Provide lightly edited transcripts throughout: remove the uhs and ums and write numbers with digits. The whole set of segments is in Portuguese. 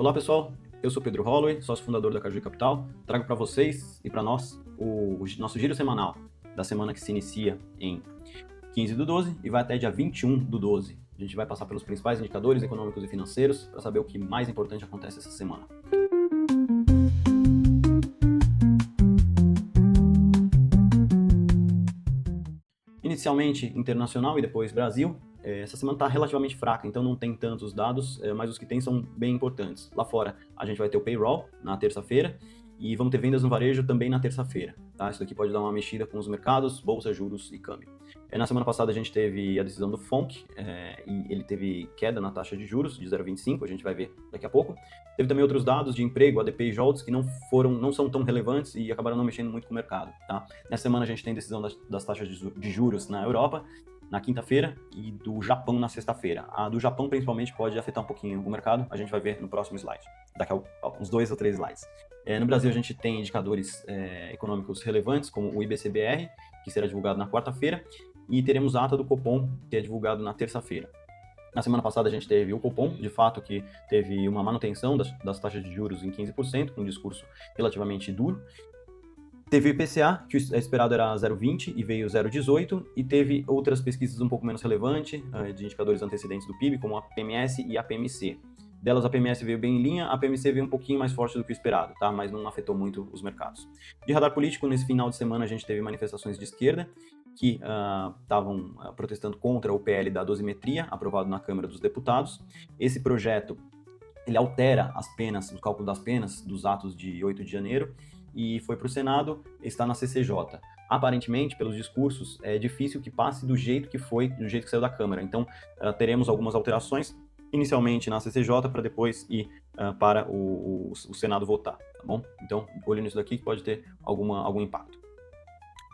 Olá pessoal, eu sou Pedro Holloway, sócio fundador da Caju Capital. Trago para vocês e para nós o nosso giro semanal da semana que se inicia em 15/12 e vai até dia 21/12. A gente vai passar pelos principais indicadores econômicos e financeiros para saber o que mais importante acontece essa semana. Inicialmente internacional e depois Brasil. Essa semana está relativamente fraca, então não tem tantos dados, mas os que tem são bem importantes. Lá fora, a gente vai ter o payroll na terça-feira e vamos ter vendas no varejo também na terça-feira. Tá? Isso daqui pode dar uma mexida com os mercados, bolsa, juros e câmbio. Na semana passada a gente teve a decisão do FONC e ele teve queda na taxa de juros de 0,25, a gente vai ver daqui a pouco. Teve também outros dados de emprego, ADP e JOLTS, que não são tão relevantes e acabaram não mexendo muito com o mercado. Tá? Nessa semana a gente tem decisão das taxas de juros na Europa, na quinta-feira, e do Japão na sexta-feira. A do Japão, principalmente, pode afetar um pouquinho o mercado, a gente vai ver no próximo slide, daqui a uns 2 ou 3 slides. No Brasil, a gente tem indicadores econômicos relevantes, como o IBCBR, que será divulgado na quarta-feira, e teremos a ata do Copom, que é divulgado na terça-feira. Na semana passada, a gente teve o Copom, de fato, que teve uma manutenção das taxas de juros em 15%, com um discurso relativamente duro. Teve o IPCA, que o esperado era 0,20 e veio 0,18, e teve outras pesquisas um pouco menos relevantes, de indicadores antecedentes do PIB, como a PMS e a PMC. Delas, a PMS veio bem em linha, a PMC veio um pouquinho mais forte do que o esperado, tá? Mas não afetou muito os mercados. De radar político, nesse final de semana, a gente teve manifestações de esquerda, que estavam protestando contra o PL da dosimetria, aprovado na Câmara dos Deputados. Esse projeto, ele altera as penas, o cálculo das penas dos atos de 8 de janeiro, e foi para o Senado, está na CCJ. Aparentemente, pelos discursos, é difícil que passe do jeito que foi, do jeito que saiu da Câmara. Então, teremos algumas alterações, inicialmente na CCJ, para depois ir para o Senado votar, tá bom? Então, olho nisso daqui que pode ter algum impacto.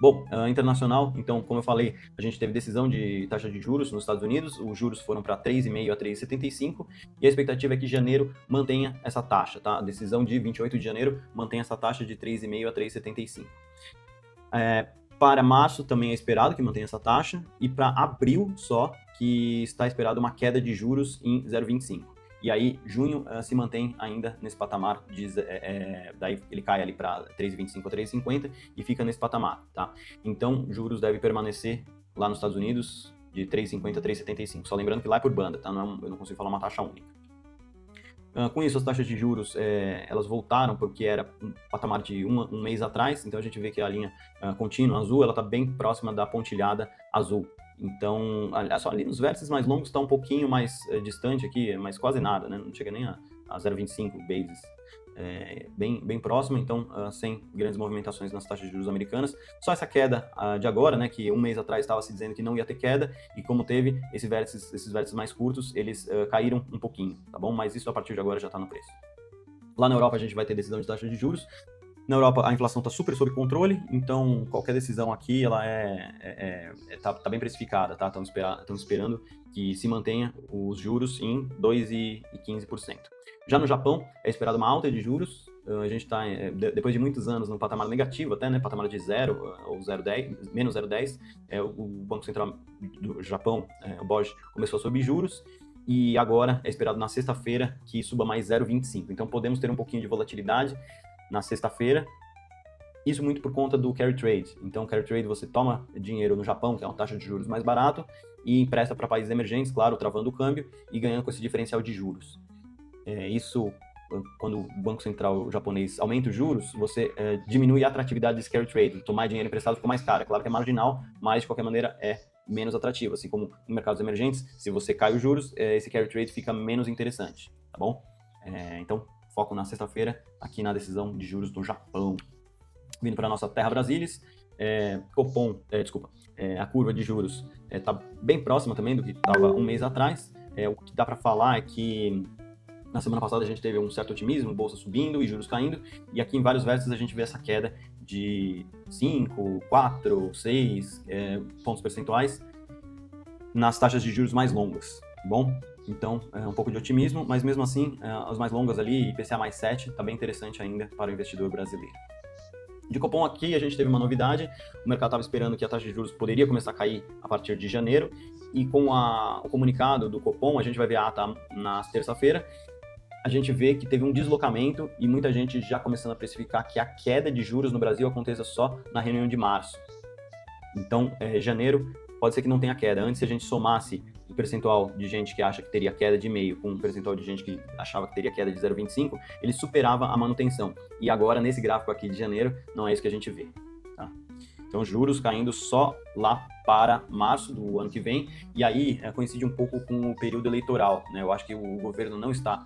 Bom, internacional, então, como eu falei, a gente teve decisão de taxa de juros nos Estados Unidos, os juros foram para 3,5 a 3,75, e a expectativa é que janeiro mantenha essa taxa, tá? A decisão de 28 de janeiro mantém essa taxa de 3,5 a 3,75. Para março também é esperado que mantenha essa taxa, e para abril só que está esperado uma queda de juros em 0,25. E aí, junho se mantém ainda nesse patamar, daí ele cai ali para 3,25 a 3,50 e fica nesse patamar, tá? Então, juros deve permanecer lá nos Estados Unidos de 3,50 a 3,75. Só lembrando que lá é por banda, tá? Eu não consigo falar uma taxa única. Com isso, as taxas de juros, elas voltaram porque era um patamar de um mês atrás, então a gente vê que a linha contínua azul, ela está bem próxima da pontilhada azul. Então, só ali nos vértices mais longos está um pouquinho mais distante aqui, mas quase nada, né? Não chega nem a 0,25 bases. Bem próximo, então sem grandes movimentações nas taxas de juros americanas. Só essa queda de agora, né, que um mês atrás estava se dizendo que não ia ter queda, e como teve esses vértices mais curtos, eles caíram um pouquinho, tá bom? Mas isso a partir de agora já está no preço. Lá na Europa a gente vai ter decisão de taxa de juros. Na Europa a inflação está super sob controle, então qualquer decisão aqui ela tá bem precificada, tá? Estão esperando que se mantenha os juros em 2,15%. Já no Japão é esperado uma alta de juros, a gente está, depois de muitos anos, no patamar negativo até, né? Patamar de 0 ou 0,10, menos 0,10, o Banco Central do Japão, o BOJ, começou a subir juros, e agora é esperado na sexta-feira que suba mais 0,25. Então podemos ter um pouquinho de volatilidade na sexta-feira, isso muito por conta do carry trade. Então, carry trade, você toma dinheiro no Japão, que é uma taxa de juros mais barato, e empresta para países emergentes, claro, travando o câmbio e ganhando com esse diferencial de juros. Isso, quando o Banco Central japonês aumenta os juros, você diminui a atratividade desse carry trade. Tomar dinheiro emprestado fica mais caro. É claro que é marginal, mas de qualquer maneira é menos atrativo. Assim como em mercados emergentes, se você cai os juros, esse carry trade fica menos interessante, tá bom? Então, foco na sexta-feira aqui na decisão de juros do Japão. Vindo para a nossa terra Brasilis, a curva de juros está bem próxima também do que estava um mês atrás. O que dá para falar é que na semana passada a gente teve um certo otimismo, bolsa subindo e juros caindo, e aqui em vários vértices a gente vê essa queda de 5, 4, 6 pontos percentuais nas taxas de juros mais longas, tá bom? Então, um pouco de otimismo, mas mesmo assim, as mais longas ali, IPCA mais 7, está bem interessante ainda para o investidor brasileiro. De Copom aqui, a gente teve uma novidade, o mercado estava esperando que a taxa de juros poderia começar a cair a partir de janeiro, e com o comunicado do Copom, a gente vai ver a ata na terça-feira, a gente vê que teve um deslocamento e muita gente já começando a precificar que a queda de juros no Brasil aconteça só na reunião de março. Então, janeiro pode ser que não tenha queda. Antes, se a gente somasse o percentual de gente que acha que teria queda de meio com o percentual de gente que achava que teria queda de 0,25, ele superava a manutenção. E agora, nesse gráfico aqui de janeiro, não é isso que a gente vê. Tá? Então, juros caindo só lá para março do ano que vem, e aí coincide um pouco com o período eleitoral, né? Eu acho que o governo não está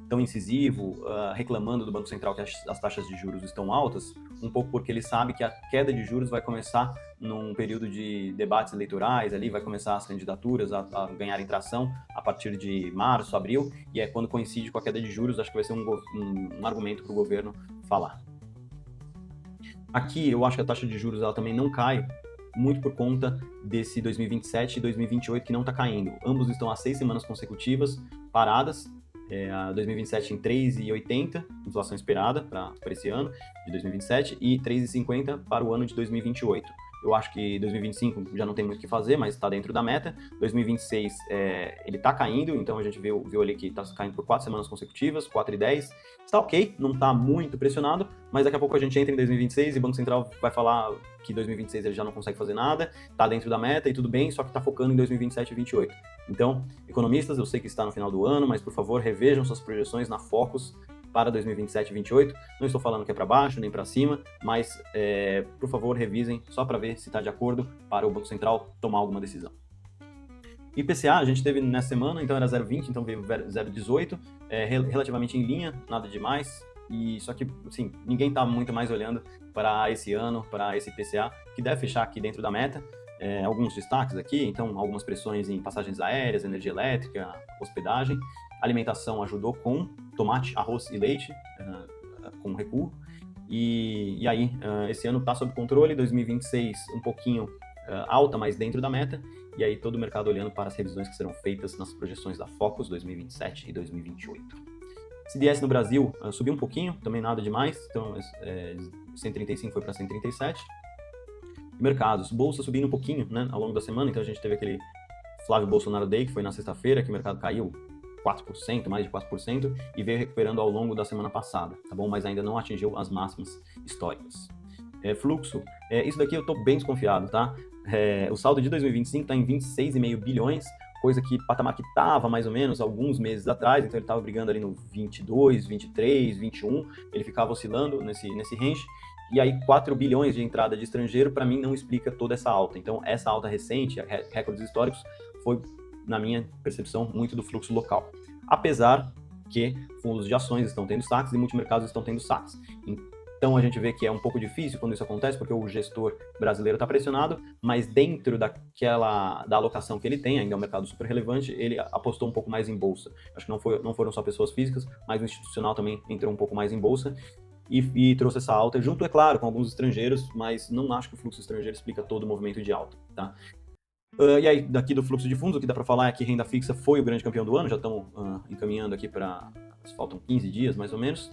tão incisivo, reclamando do Banco Central que as taxas de juros estão altas, um pouco porque ele sabe que a queda de juros vai começar num período de debates eleitorais, ali vai começar as candidaturas a ganharem tração a partir de março, abril, e é quando coincide com a queda de juros, acho que vai ser um argumento para o governo falar. Aqui eu acho que a taxa de juros ela também não cai, muito por conta desse 2027 e 2028 que não está caindo. Ambos estão há 6 semanas consecutivas paradas, a 2027 em 3,80, inflação esperada para esse ano de 2027, e 3,50 para o ano de 2028. Eu acho que 2025 já não tem muito o que fazer, mas está dentro da meta. 2026 ele está caindo, então a gente viu ali que está caindo por 4 semanas consecutivas, 4,10. Está ok, não está muito pressionado, mas daqui a pouco a gente entra em 2026 e o Banco Central vai falar que 2026 ele já não consegue fazer nada, está dentro da meta e tudo bem, só que está focando em 2027 e 2028. Então, economistas, eu sei que está no final do ano, mas por favor revejam suas projeções na Focus para 2027 e 2028. Não estou falando que é para baixo nem para cima, mas por favor revisem só para ver se está de acordo para o Banco Central tomar alguma decisão. IPCA a gente teve nessa semana, então era 0,20, então veio 0,18, relativamente em linha, nada demais. E só que, assim, ninguém está muito mais olhando para esse ano, para esse IPCA, que deve fechar aqui dentro da meta. Alguns destaques aqui, então algumas pressões em passagens aéreas, energia elétrica, hospedagem. Alimentação ajudou com tomate, arroz e leite, com recuo. E aí, esse ano está sob controle, 2026 um pouquinho alta, mas dentro da meta. E aí todo o mercado olhando para as revisões que serão feitas nas projeções da Focus 2027 e 2028. CDS no Brasil subiu um pouquinho, também nada demais, então 135 foi para 137. Mercados, bolsa subindo um pouquinho, né, ao longo da semana, então a gente teve aquele Flávio Bolsonaro Day, que foi na sexta-feira, que o mercado caiu 4%, mais de 4%, e veio recuperando ao longo da semana passada, tá bom? Mas ainda não atingiu as máximas históricas. Fluxo, isso daqui eu estou bem desconfiado, tá? O saldo de 2025 está em 26,5 bilhões, coisa que patamar que estava mais ou menos alguns meses atrás, então ele estava brigando ali no 22, 23, 21, ele ficava oscilando nesse range, e aí 4 bilhões de entrada de estrangeiro, para mim, não explica toda essa alta. Então, essa alta recente, recordes históricos, foi, na minha percepção, muito do fluxo local. Apesar que fundos de ações estão tendo saques e multimercados estão tendo saques. Então, a gente vê que é um pouco difícil quando isso acontece, porque o gestor brasileiro está pressionado, mas dentro da alocação que ele tem, ainda é um mercado super relevante, ele apostou um pouco mais em bolsa. Acho que não foram só pessoas físicas, mas o institucional também entrou um pouco mais em bolsa. E trouxe essa alta, junto, é claro, com alguns estrangeiros, mas não acho que o fluxo estrangeiro explica todo o movimento de alta, tá? E aí, daqui do fluxo de fundos, o que dá para falar é que renda fixa foi o grande campeão do ano, já estamos encaminhando aqui para... faltam 15 dias, mais ou menos,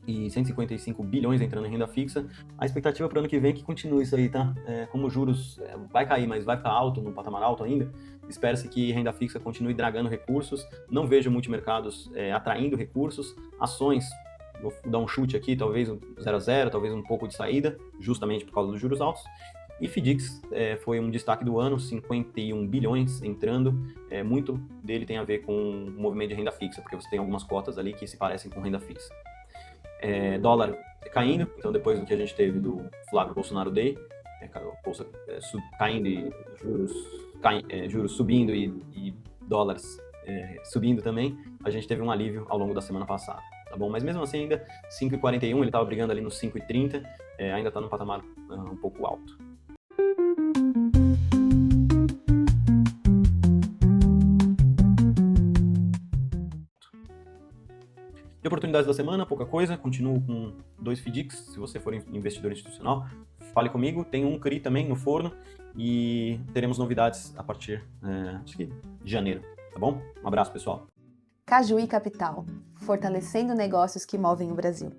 e 155 bilhões entrando em renda fixa. A expectativa para o ano que vem é que continue isso aí, tá? Como juros vai cair, mas vai ficar alto, num patamar alto ainda, espera-se que renda fixa continue dragando recursos, não vejo multimercados atraindo recursos, ações... Vou dar um chute aqui, talvez 0,0, talvez um pouco de saída, justamente por causa dos juros altos. E FDICs foi um destaque do ano, 51 bilhões entrando. Muito dele tem a ver com o movimento de renda fixa, porque você tem algumas cotas ali que se parecem com renda fixa. Dólar caindo, então depois do que a gente teve do Flávio Bolsonaro Day, bolsa caindo e juros subindo e dólares subindo também, a gente teve um alívio ao longo da semana passada. Tá bom? Mas mesmo assim ainda 5,41, ele estava brigando ali nos 5,30, ainda está num patamar um pouco alto. De oportunidades da semana, pouca coisa, continuo com 2 FDICs, se você for investidor institucional, fale comigo, tem um CRI também no forno e teremos novidades a partir acho que de janeiro, tá bom? Um abraço, pessoal. Cajuí Capital, fortalecendo negócios que movem o Brasil.